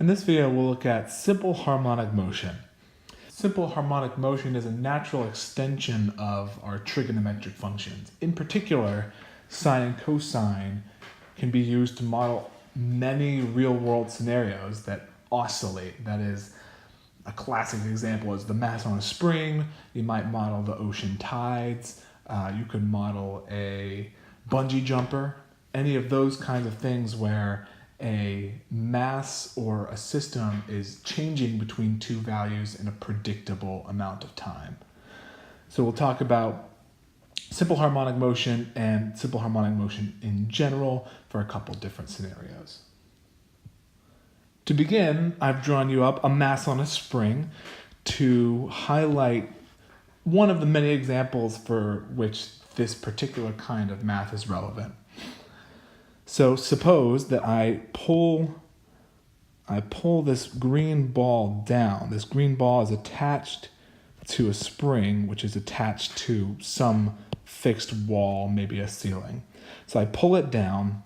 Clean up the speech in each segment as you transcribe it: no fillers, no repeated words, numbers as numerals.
In this video, we'll look at simple harmonic motion. Simple harmonic motion is a natural extension of our trigonometric functions. In particular, sine and cosine can be used to model many real-world scenarios that oscillate. That is, a classic example is the mass on a spring. You might model the ocean tides. You could model a bungee jumper. Any of those kinds of things where a mass or a system is changing between two values in a predictable amount of time. So we'll talk about simple harmonic motion and simple harmonic motion in general for a couple different scenarios. To begin, I've drawn you up a mass on a spring to highlight one of the many examples for which this particular kind of math is relevant. So suppose that I pull this green ball down. This green ball is attached to a spring, which is attached to some fixed wall, maybe a ceiling. So I pull it down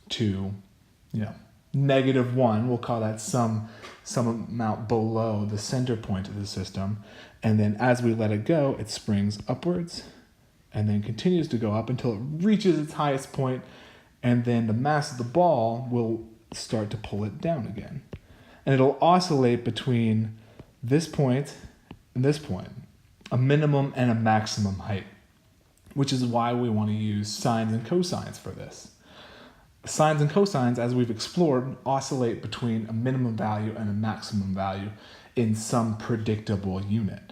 to, -1. We'll call that some amount below the center point of the system. And then as we let it go, it springs upwards and then continues to go up until it reaches its highest point. And then the mass of the ball will start to pull it down again. And it'll oscillate between this point and this point, a minimum and a maximum height, which is why we want to use sines and cosines for this. Sines and cosines, as we've explored, oscillate between a minimum value and a maximum value in some predictable unit.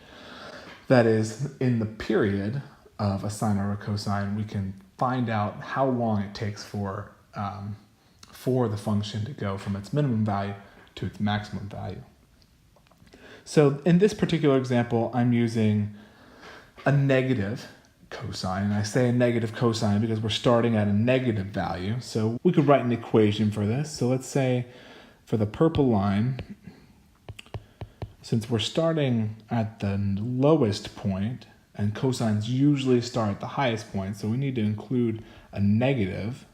That is, in the period of a sine or a cosine, we can find out how long it takes for the function to go from its minimum value to its maximum value. So in this particular example, I'm using a negative cosine. And I say a negative cosine because we're starting at a negative value. So we could write an equation for this. So let's say for the purple line, since we're starting at the lowest point, and cosines usually start at the highest point, so we need to include a negative,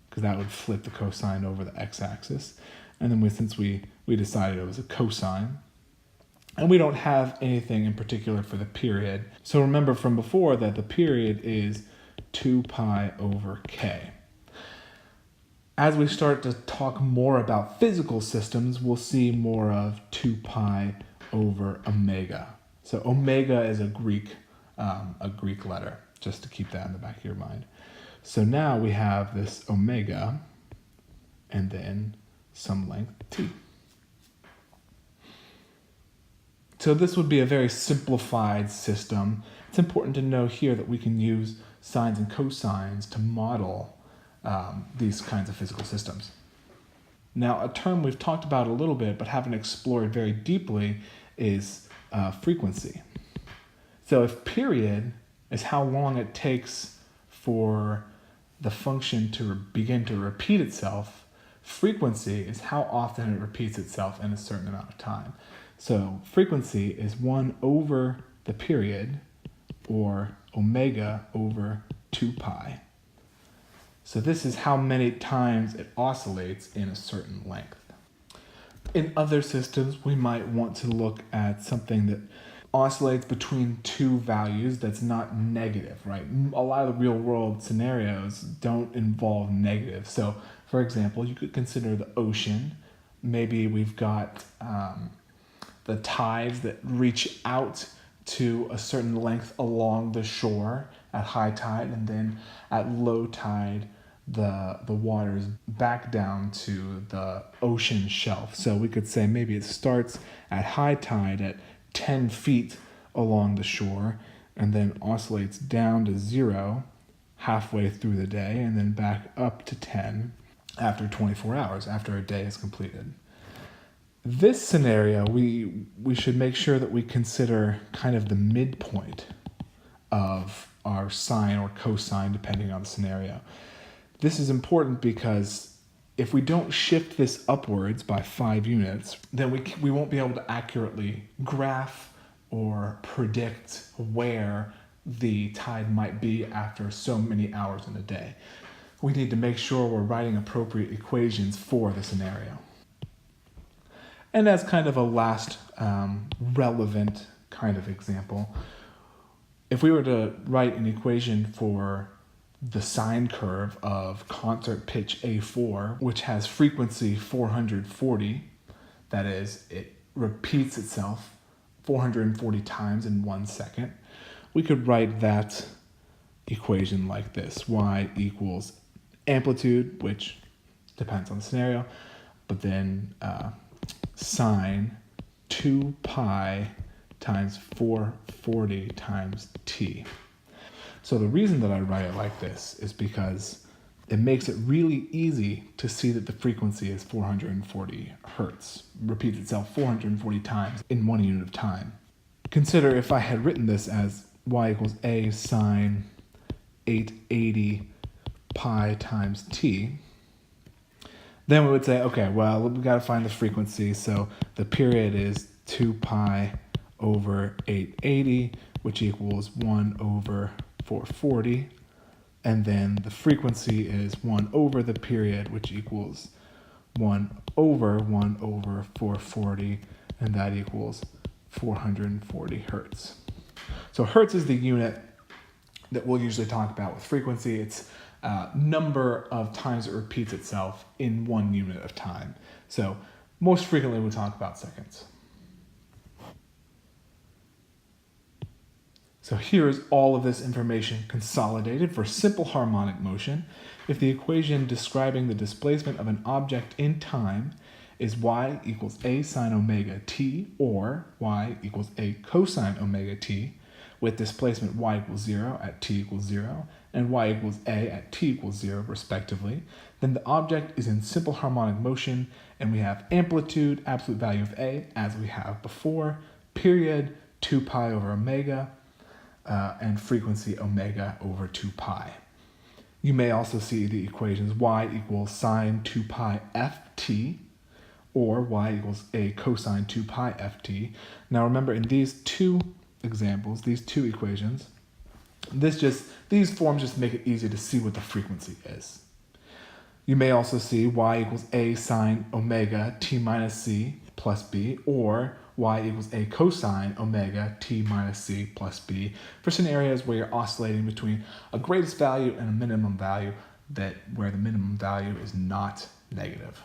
because that would flip the cosine over the x-axis. And then since we decided it was a cosine, and we don't have anything in particular for the period. So remember from before that the period is 2 pi over k. As we start to talk more about physical systems, we'll see more of 2 pi over omega. So omega is a Greek letter, just to keep that in the back of your mind. So now we have this omega and then some length t. So this would be a very simplified system. It's important to know here that we can use sines and cosines to model these kinds of physical systems. Now, a term we've talked about a little bit but haven't explored very deeply is frequency. So if period is how long it takes for the function to begin to repeat itself, frequency is how often it repeats itself in a certain amount of time. So frequency is 1 over the period, or omega over 2 pi. So this is how many times it oscillates in a certain length. In other systems, we might want to look at something that oscillates between two values that's not negative, right? A lot of the real world scenarios don't involve negative. So for example, you could consider the ocean. Maybe we've got the tides that reach out to a certain length along the shore at high tide, and then at low tide, the water is back down to the ocean shelf. So we could say maybe it starts at high tide at 10 feet along the shore and then oscillates down to 0 halfway through the day and then back up to 10 after 24 hours, after a day is completed. This scenario, we should make sure that we consider kind of the midpoint of our sine or cosine depending on the scenario. This is important because if we don't shift this upwards by 5 units, then we won't be able to accurately graph or predict where the tide might be after so many hours in a day. We need to make sure we're writing appropriate equations for the scenario. And as kind of a last relevant kind of example, if we were to write an equation for the sine curve of concert pitch A4, which has frequency 440, that is, it repeats itself 440 times in 1 second, we could write that equation like this: y equals amplitude, which depends on the scenario, but then sine 2 pi times 440 times t. So the reason that I write it like this is because it makes it really easy to see that the frequency is 440 hertz, repeats itself 440 times in 1 unit of time. Consider if I had written this as y equals a sine 880 pi times t, then we would say, okay, well, we've got to find the frequency, so the period is 2 pi over 880, which equals 1 over 440, and then the frequency is 1 over the period, which equals 1 over 440, and that equals 440 hertz. So hertz is the unit that we'll usually talk about with frequency. It's number of times it repeats itself in 1 unit of time. So most frequently we'll talk about seconds. So here is all of this information consolidated for simple harmonic motion. If the equation describing the displacement of an object in time is y equals a sine omega t, or y equals a cosine omega t, with displacement y equals 0 at t equals 0, and y equals a at t equals 0 respectively, then the object is in simple harmonic motion, and we have amplitude, absolute value of a, as we have before, period, 2 pi over omega, and frequency omega over 2 pi. You may also see the equations y equals sine 2 pi ft, or y equals a cosine 2 pi ft. Now remember, in these two examples, these two equations, these forms just make it easy to see what the frequency is. You may also see y equals a sine omega t minus c plus b, or y equals a cosine omega t minus c plus b for scenarios where you're oscillating between a greatest value and a minimum value where the minimum value is not negative.